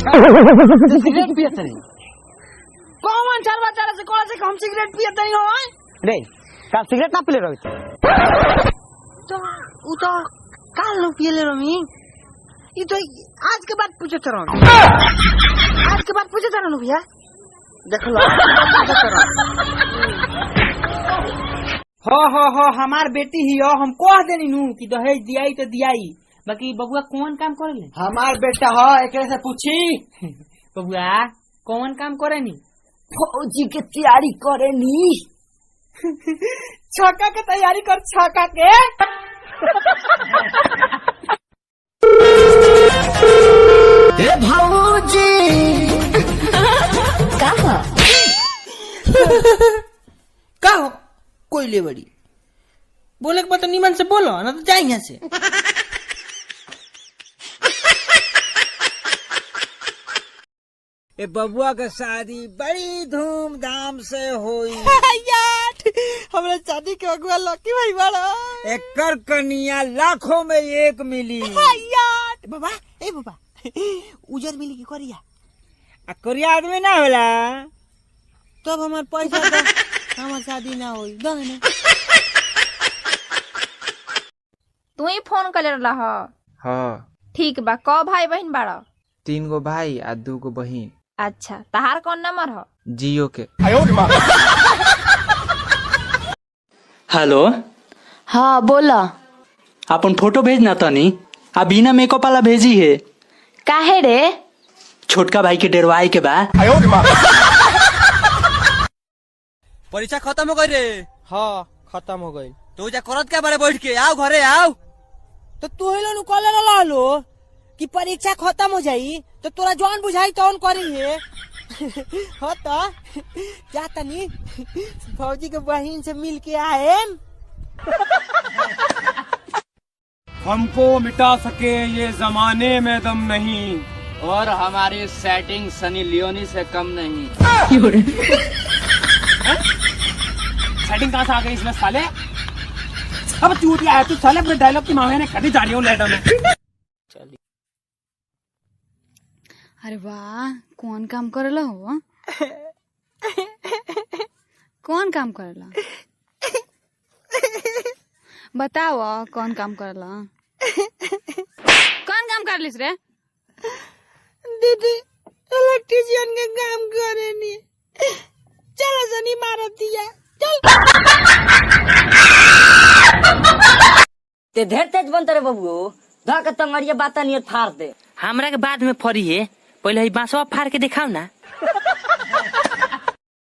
cigarette पियत नहीं कौन चरवा चरा से कोला से हम सिगरेट पियत नहीं हो रे का सिगरेट ना पिले रहो तो उ तो काल न पियले रमी ई तो आज के बाद पूछे तरन आज के बाद पूछे तरन भैया देख लो हो हमार बेटी ही हो हम कह देनी नु कि दहेज दियाई तो दियाई बाकी बबुआ कौन काम करेले हमार बेटा हो एकरे से पूछी बबुआ कौन काम करेनी फौजी के तैयारी करेनी छक्का के तैयारी कर छक्का के ए भौजी कहा का हो कोई ले बड़ी बोले के बात निमन से बोलो ना तो जाए यहाँ से ए बबुआ का शादी बड़ी धूमधाम से हुई यार हमरा शादी के अगुआ लकी भाई बड़ा एकर कनिया लाखों में एक मिली यार बाबा ए बाबा उजर मिली की करिया आ कोरिया आदमी ना होला तब हमार पैसा दो हमार शादी ना होई दो ने तू ही फोन कर रहा ह हाँ ठीक बा क भाई बहन बाड़ा 3 गो भाई आ 2 गो बहिन अच्छा तहार कौन नंबर ह जियो के हेलो हाँ बोला अपन फोटो भेजना तनी आ बिना मेकअप वाला भेजी है काहे रे छोटका भाई के डेरवाई के बा परीक्षा खत्म हो गई रे हाँ खत्म हो गई तो जा करत क्या बारे बैठ के आओ घरे आओ तो तू ही लोग कॉल ला लो कि परीक्षा खत्म हो जाई तो तोरा जौन बुझाई तौन करी है हो तो जा तनी फौजी के बहन से मिल के आए हमको मिटा सके ये जमाने में दम नहीं और हमारी सेटिंग सनी लियोनी से कम नहीं सेटिंग कहाँ से आ गई इसमें साले अब चूतिया है तू साले अपने डायलॉग की मांगे ने कभी जा रही हूँ लेटर में अरे वाह कौन काम करेला हो कौन काम करेला बताओ कौन काम करेला कौन काम कर लिस रे दीदी इलेक्ट्रिशियन के काम करे नी चलो सनी मार दिया ते ढेर तेज बनते रे बबू धा के तंगड़िया बाता नहीं फाड़ दे हमरा के बाद में फरी है पहले ही बांसवा फाड़ के दिखाओ ना